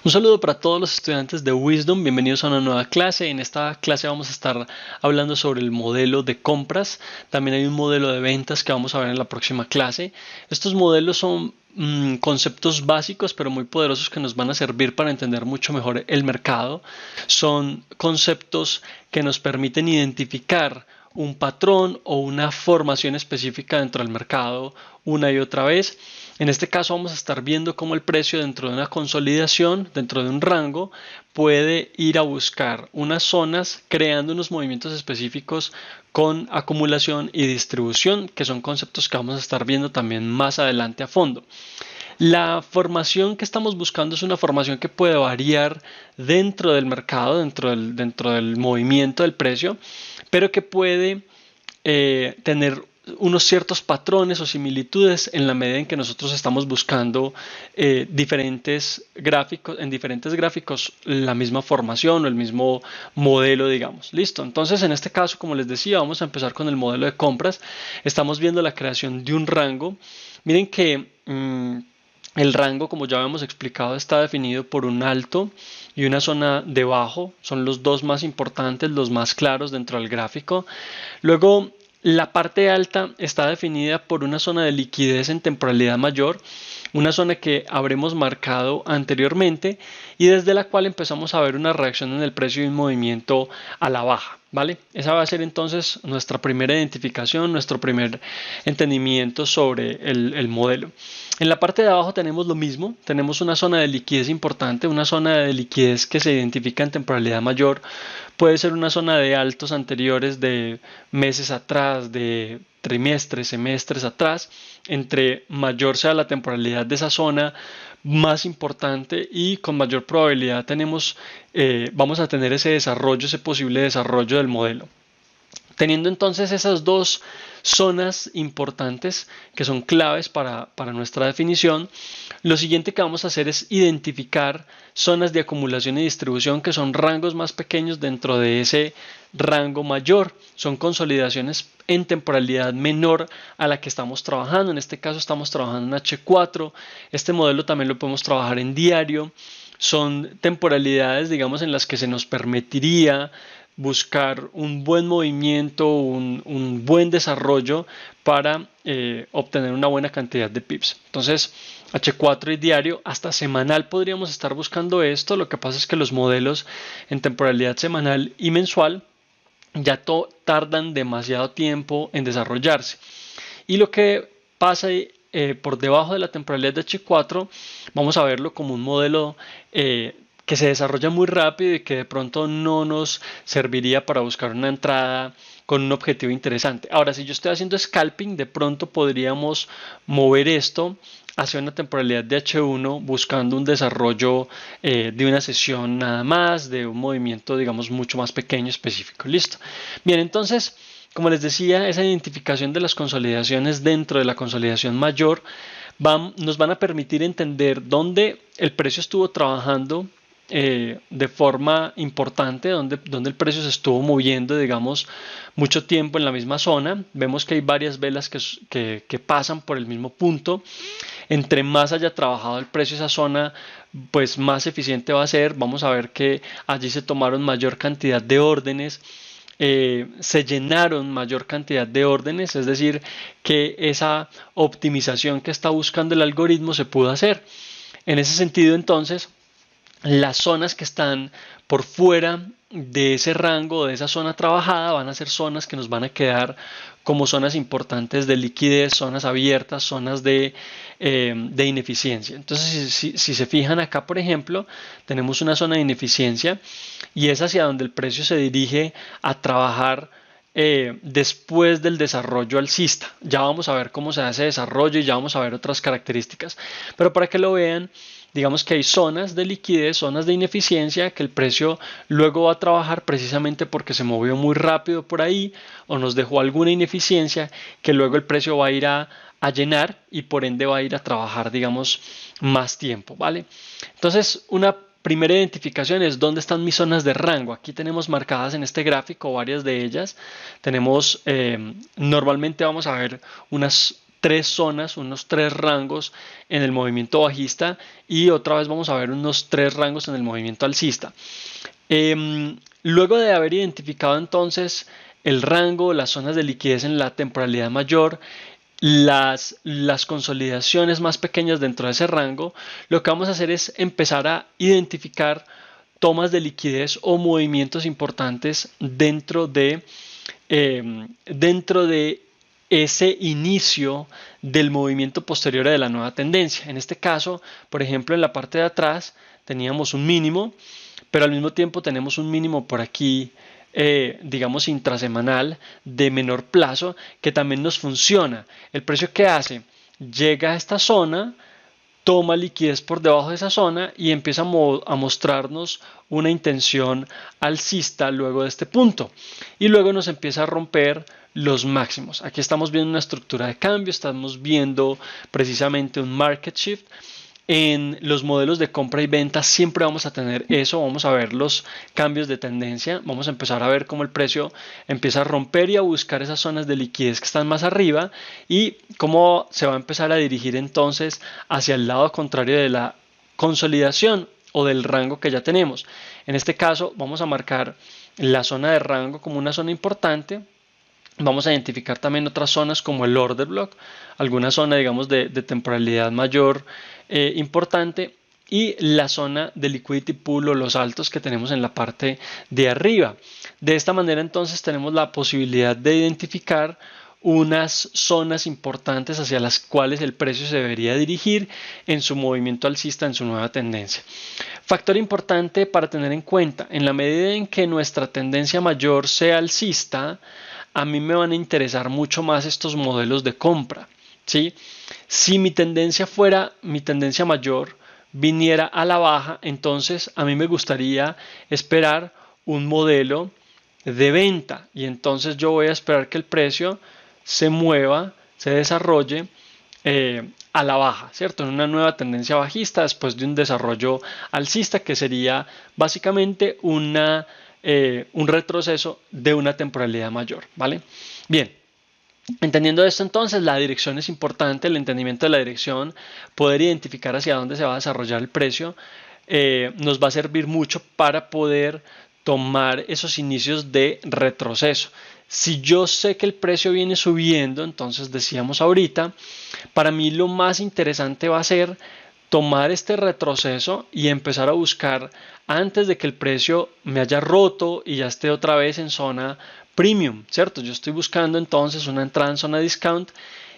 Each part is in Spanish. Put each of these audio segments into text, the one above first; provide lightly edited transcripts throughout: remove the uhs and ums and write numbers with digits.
Un saludo para todos los estudiantes de Wisdom, bienvenidos a una nueva clase. En esta clase vamos a estar hablando sobre el modelo de compras. También hay un modelo de ventas que vamos a ver en la próxima clase. Estos modelos son conceptos básicos pero muy poderosos que nos van a servir para entender mucho mejor el mercado. Son conceptos que nos permiten identificar un patrón o una formación específica dentro del mercado una y otra vez. En este caso vamos a estar viendo cómo el precio dentro de una consolidación, dentro de un rango, puede ir a buscar unas zonas creando unos movimientos específicos con acumulación y distribución, que son conceptos que vamos a estar viendo también más adelante a fondo. La formación que estamos buscando es una formación que puede variar dentro del mercado, dentro del movimiento del precio, pero que puede tener unos ciertos patrones o similitudes en la medida en que nosotros estamos buscando en diferentes gráficos la misma formación o el mismo modelo, digamos. Listo. Entonces, en este caso, como les decía, vamos a empezar con el modelo de compras. Estamos viendo la creación de un rango. Miren que el rango, como ya habíamos explicado, está definido por un alto y una zona de bajo. Son los dos más importantes, los más claros dentro del gráfico. Luego, la parte alta está definida por una zona de liquidez en temporalidad mayor, una zona que habremos marcado anteriormente y desde la cual empezamos a ver una reacción en el precio y un movimiento a la baja, ¿vale? Esa va a ser entonces nuestra primera identificación, nuestro primer entendimiento sobre el modelo. En la parte de abajo tenemos lo mismo, tenemos una zona de liquidez importante, una zona de liquidez que se identifica en temporalidad mayor, puede ser una zona de altos anteriores de meses atrás, de trimestres, semestres atrás. Entre mayor sea la temporalidad de esa zona, más importante y con mayor probabilidad vamos a tener ese desarrollo, ese posible desarrollo del modelo. Teniendo entonces esas dos zonas importantes que son claves para nuestra definición, lo siguiente que vamos a hacer es identificar zonas de acumulación y distribución que son rangos más pequeños dentro de ese rango mayor. Son consolidaciones en temporalidad menor a la que estamos trabajando. En este caso estamos trabajando en H4. Este modelo también lo podemos trabajar en diario. Son temporalidades, digamos, en las que se nos permitiría buscar un buen movimiento, un buen desarrollo para obtener una buena cantidad de pips. Entonces, H4 y diario, hasta semanal podríamos estar buscando esto. Lo que pasa es que los modelos en temporalidad semanal y mensual ya tardan demasiado tiempo en desarrollarse. Y lo que pasa por debajo de la temporalidad de H4, vamos a verlo como un modelo que se desarrolla muy rápido y que de pronto no nos serviría para buscar una entrada con un objetivo interesante. Ahora, si yo estoy haciendo scalping, de pronto podríamos mover esto hacia una temporalidad de H1 buscando un desarrollo de una sesión nada más, de un movimiento digamos mucho más pequeño, específico. Listo. Bien, entonces, como les decía, esa identificación de las consolidaciones dentro de la consolidación mayor nos van a permitir entender dónde el precio estuvo trabajando de forma importante, donde el precio se estuvo moviendo, digamos, mucho tiempo en la misma zona. Vemos que hay varias velas que pasan por el mismo punto. Entre más haya trabajado el precio esa zona, pues más eficiente va a ser. Vamos a ver que allí se tomaron mayor cantidad de órdenes. Se llenaron mayor cantidad de órdenes, es decir, que esa optimización que está buscando el algoritmo se pudo hacer. En ese sentido, entonces, las zonas que están por fuera de ese rango, de esa zona trabajada, van a ser zonas que nos van a quedar como zonas importantes de liquidez, zonas abiertas, zonas de ineficiencia. Entonces, si se fijan acá, por ejemplo, tenemos una zona de ineficiencia y es hacia donde el precio se dirige a trabajar después del desarrollo alcista. Ya vamos a ver cómo se hace desarrollo y ya vamos a ver otras características. Pero para que lo vean, digamos que hay zonas de liquidez, zonas de ineficiencia que el precio luego va a trabajar precisamente porque se movió muy rápido por ahí o nos dejó alguna ineficiencia que luego el precio va a ir a llenar y por ende va a ir a trabajar, digamos, más tiempo, ¿vale? Entonces, una primera identificación es dónde están mis zonas de rango. Aquí tenemos marcadas en este gráfico varias de ellas. Tenemos, normalmente vamos a ver unas tres zonas, unos tres rangos en el movimiento bajista y otra vez vamos a ver unos tres rangos en el movimiento alcista. Luego de haber identificado entonces el rango, las zonas de liquidez en la temporalidad mayor, las consolidaciones más pequeñas dentro de ese rango, lo que vamos a hacer es empezar a identificar tomas de liquidez o movimientos importantes dentro de ese inicio del movimiento posterior de la nueva tendencia. En este caso, por ejemplo, en la parte de atrás teníamos un mínimo, pero al mismo tiempo tenemos un mínimo por aquí, digamos intrasemanal, de menor plazo, que también nos funciona. El precio que hace, llega a esta zona, toma liquidez por debajo de esa zona y empieza a mostrarnos una intención alcista luego de este punto. Y luego nos empieza a romper los máximos. Aquí estamos viendo una estructura de cambio, estamos viendo precisamente un market shift. En los modelos de compra y venta siempre vamos a tener eso, vamos a ver los cambios de tendencia, vamos a empezar a ver cómo el precio empieza a romper y a buscar esas zonas de liquidez que están más arriba y cómo se va a empezar a dirigir entonces hacia el lado contrario de la consolidación o del rango que ya tenemos. En este caso vamos a marcar la zona de rango como una zona importante. Vamos a identificar también otras zonas como el order block, alguna zona digamos de temporalidad mayor importante y la zona de liquidity pool o los altos que tenemos en la parte de arriba. De esta manera entonces tenemos la posibilidad de identificar unas zonas importantes hacia las cuales el precio se debería dirigir en su movimiento alcista, en su nueva tendencia. Factor importante para tener en cuenta, en la medida en que nuestra tendencia mayor sea alcista, a mí me van a interesar mucho más estos modelos de compra, ¿sí? Si mi tendencia mayor viniera a la baja, entonces a mí me gustaría esperar un modelo de venta y entonces yo voy a esperar que el precio se mueva, se desarrolle a la baja, ¿cierto? En una nueva tendencia bajista después de un desarrollo alcista que sería básicamente un retroceso de una temporalidad mayor, ¿vale? Bien, entendiendo esto entonces, la dirección es importante, el entendimiento de la dirección, poder identificar hacia dónde se va a desarrollar el precio, nos va a servir mucho para poder tomar esos inicios de retroceso. Si yo sé que el precio viene subiendo, entonces decíamos ahorita, para mí lo más interesante va a ser tomar este retroceso y empezar a buscar antes de que el precio me haya roto y ya esté otra vez en zona premium, ¿cierto? Yo estoy buscando entonces una entrada en zona discount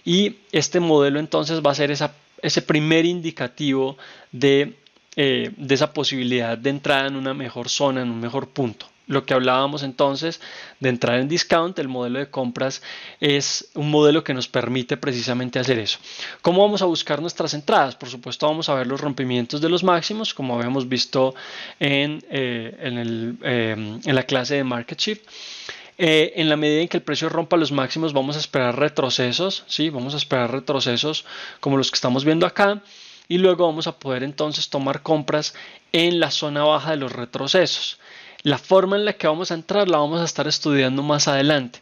y este modelo entonces va a ser ese primer indicativo de esa posibilidad de entrada en una mejor zona, en un mejor punto. Lo que hablábamos entonces de entrar en discount, el modelo de compras es un modelo que nos permite precisamente hacer eso. ¿Cómo vamos a buscar nuestras entradas? Por supuesto vamos a ver los rompimientos de los máximos, como habíamos visto en la clase de Market Shift. En la medida en que el precio rompa los máximos vamos a esperar retrocesos, ¿sí? Vamos a esperar retrocesos como los que estamos viendo acá y luego vamos a poder entonces tomar compras en la zona baja de los retrocesos. La forma en la que vamos a entrar la vamos a estar estudiando más adelante,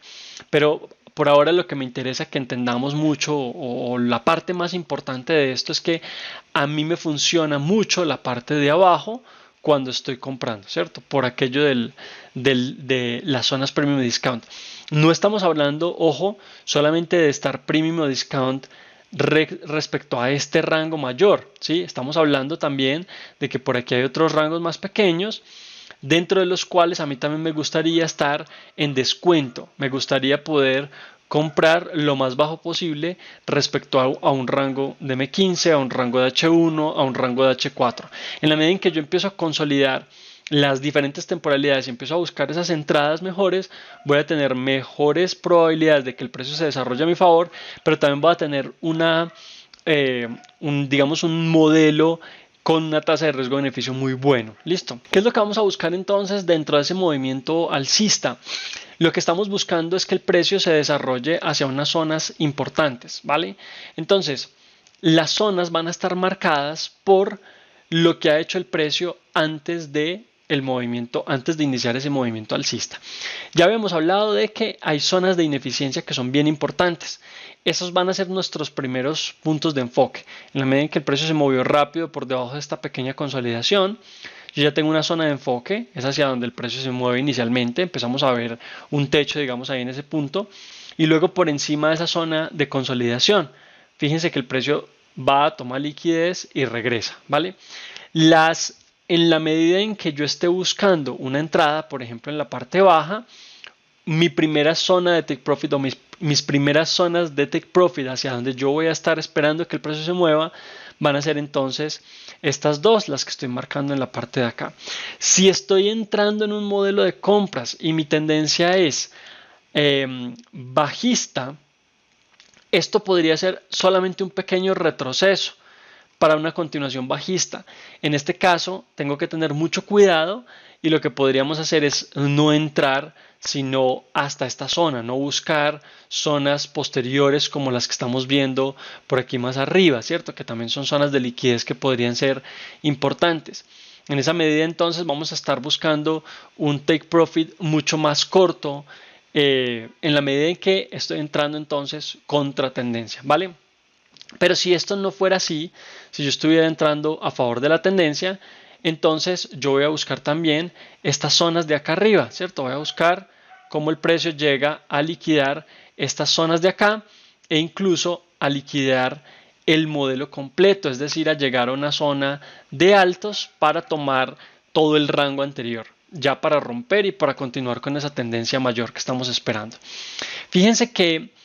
pero por ahora lo que me interesa que entendamos mucho o la parte más importante de esto es que a mí me funciona mucho la parte de abajo cuando estoy comprando, ¿cierto? Por aquello de las zonas premium discount. No estamos hablando, ojo, solamente de estar premium o discount respecto a este rango mayor, ¿sí? Estamos hablando también de que por aquí hay otros rangos más pequeños dentro de los cuales a mí también me gustaría estar en descuento, me gustaría poder comprar lo más bajo posible respecto a un rango de M15, a un rango de H1, a un rango de H4. En la medida en que yo empiezo a consolidar las diferentes temporalidades y empiezo a buscar esas entradas mejores, voy a tener mejores probabilidades de que el precio se desarrolle a mi favor, pero también voy a tener digamos un modelo con una tasa de riesgo-beneficio muy bueno. Listo. ¿Qué es lo que vamos a buscar entonces dentro de ese movimiento alcista? Lo que estamos buscando es que el precio se desarrolle hacia unas zonas importantes, ¿vale? Entonces, las zonas van a estar marcadas por lo que ha hecho el precio antes de el movimiento, antes de iniciar ese movimiento alcista. Ya habíamos hablado de que hay zonas de ineficiencia que son bien importantes. Esos van a ser nuestros primeros puntos de enfoque. En la medida en que el precio se movió rápido por debajo de esta pequeña consolidación, yo ya tengo una zona de enfoque, es hacia donde el precio se mueve inicialmente. Empezamos a ver un techo, digamos, ahí en ese punto. Y luego por encima de esa zona de consolidación, fíjense que el precio va a tomar liquidez y regresa, ¿vale? En la medida en que yo esté buscando una entrada, por ejemplo en la parte baja, mi primera zona de take profit o mis primeras zonas de take profit hacia donde yo voy a estar esperando que el precio se mueva van a ser entonces estas dos, las que estoy marcando en la parte de acá. Si estoy entrando en un modelo de compras y mi tendencia es bajista, esto podría ser solamente un pequeño retroceso para una continuación bajista. En este caso tengo que tener mucho cuidado y lo que podríamos hacer es no entrar sino hasta esta zona, no buscar zonas posteriores como las que estamos viendo por aquí más arriba, ¿cierto? Que también son zonas de liquidez que podrían ser importantes. En esa medida entonces vamos a estar buscando un take profit mucho más corto en la medida en que estoy entrando entonces contra tendencia, ¿vale? Pero si esto no fuera así, si yo estuviera entrando a favor de la tendencia, entonces yo voy a buscar también estas zonas de acá arriba, ¿cierto? Voy a buscar cómo el precio llega a liquidar estas zonas de acá e incluso a liquidar el modelo completo, es decir, a llegar a una zona de altos para tomar todo el rango anterior, ya para romper y para continuar con esa tendencia mayor que estamos esperando. Fíjense que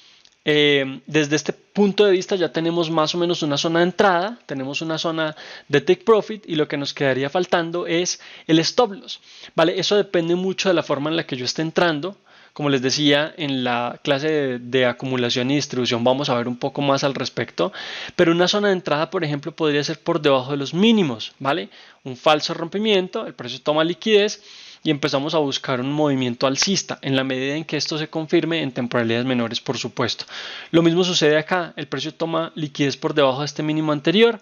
desde este punto de vista ya tenemos más o menos una zona de entrada, tenemos una zona de take profit y lo que nos quedaría faltando es el stop loss, ¿vale? Eso depende mucho de la forma en la que yo esté entrando. Como les decía, en la clase de acumulación y distribución vamos a ver un poco más al respecto, pero una zona de entrada, por ejemplo, podría ser por debajo de los mínimos, ¿vale? Un falso rompimiento, el precio toma liquidez y empezamos a buscar un movimiento alcista en la medida en que esto se confirme en temporalidades menores, por supuesto. Lo mismo sucede acá, el precio toma liquidez por debajo de este mínimo anterior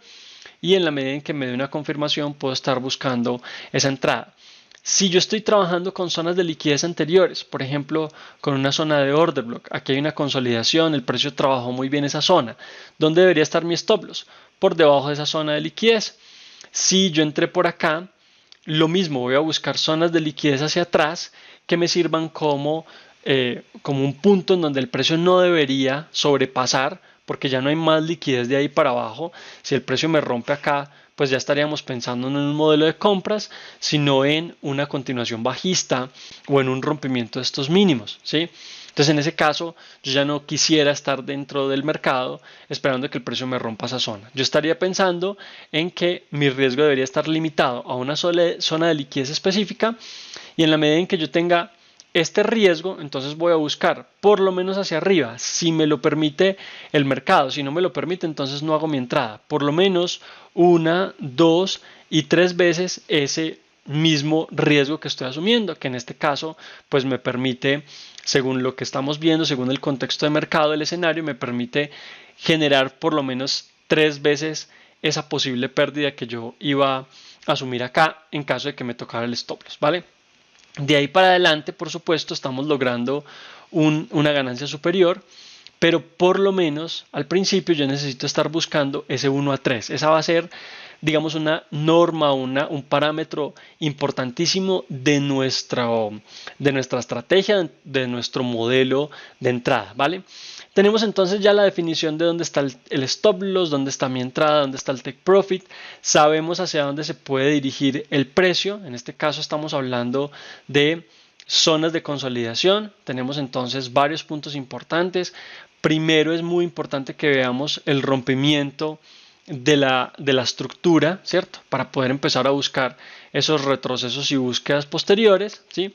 y en la medida en que me dé una confirmación puedo estar buscando esa entrada. Si yo estoy trabajando con zonas de liquidez anteriores, por ejemplo, con una zona de order block, aquí hay una consolidación, el precio trabajó muy bien esa zona. ¿Dónde debería estar mi stop loss? Por debajo de esa zona de liquidez. Si yo entré por acá, lo mismo, voy a buscar zonas de liquidez hacia atrás que me sirvan como un punto en donde el precio no debería sobrepasar, porque ya no hay más liquidez de ahí para abajo. Si el precio me rompe acá, pues ya estaríamos pensando no en un modelo de compras, sino en una continuación bajista o en un rompimiento de estos mínimos, ¿sí? Entonces en ese caso yo ya no quisiera estar dentro del mercado esperando que el precio me rompa esa zona. Yo estaría pensando en que mi riesgo debería estar limitado a una sola zona de liquidez específica y en la medida en que yo tenga este riesgo, entonces voy a buscar por lo menos hacia arriba, si me lo permite el mercado. Si no me lo permite, entonces no hago mi entrada. Por lo menos 1, 2 y 3 veces ese mismo riesgo que estoy asumiendo, que en este caso pues me permite, según lo que estamos viendo, según el contexto de mercado, el escenario, me permite generar por lo menos 3 veces esa posible pérdida que yo iba a asumir acá en caso de que me tocara el stop loss, ¿vale? De ahí para adelante, por supuesto, estamos logrando una ganancia superior, pero por lo menos al principio yo necesito estar buscando ese 1 a 3. Esa va a ser, digamos, una norma, un parámetro importantísimo de nuestra estrategia, de nuestro modelo de entrada, ¿vale? Tenemos entonces ya la definición de dónde está el stop loss, dónde está mi entrada, dónde está el take profit. Sabemos hacia dónde se puede dirigir el precio. En este caso estamos hablando de zonas de consolidación. Tenemos entonces varios puntos importantes. Primero es muy importante que veamos el rompimiento de la estructura, ¿cierto? Para poder empezar a buscar esos retrocesos y búsquedas posteriores, ¿sí?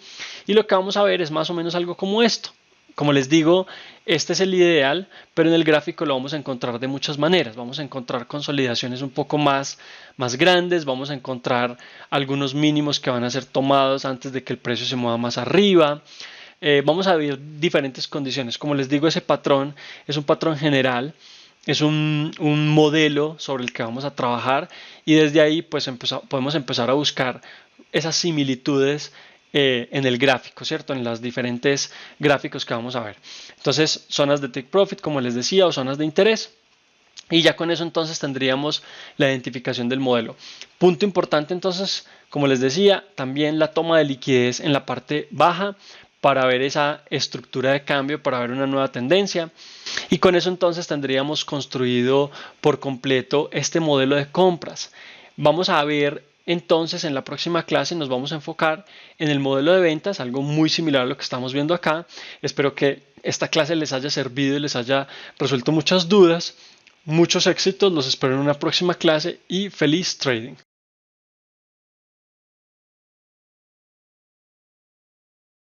Y lo que vamos a ver es más o menos algo como esto. Como les digo, este es el ideal, pero en el gráfico lo vamos a encontrar de muchas maneras. Vamos a encontrar consolidaciones un poco más grandes, vamos a encontrar algunos mínimos que van a ser tomados antes de que el precio se mueva más arriba. Vamos a ver diferentes condiciones. Como les digo, ese patrón es un patrón general, es un modelo sobre el que vamos a trabajar y desde ahí pues podemos empezar a buscar esas similitudes en el gráfico, ¿cierto? En las diferentes gráficos que vamos a ver. Entonces, zonas de take profit, como les decía, o zonas de interés. Y ya con eso entonces tendríamos la identificación del modelo. Punto importante entonces, como les decía, también la toma de liquidez en la parte baja para ver esa estructura de cambio, para ver una nueva tendencia. Y con eso entonces tendríamos construido por completo este modelo de compras. Vamos a ver entonces en la próxima clase, nos vamos a enfocar en el modelo de ventas, algo muy similar a lo que estamos viendo acá. Espero que esta clase les haya servido y les haya resuelto muchas dudas. Muchos éxitos, los espero en una próxima clase y feliz trading.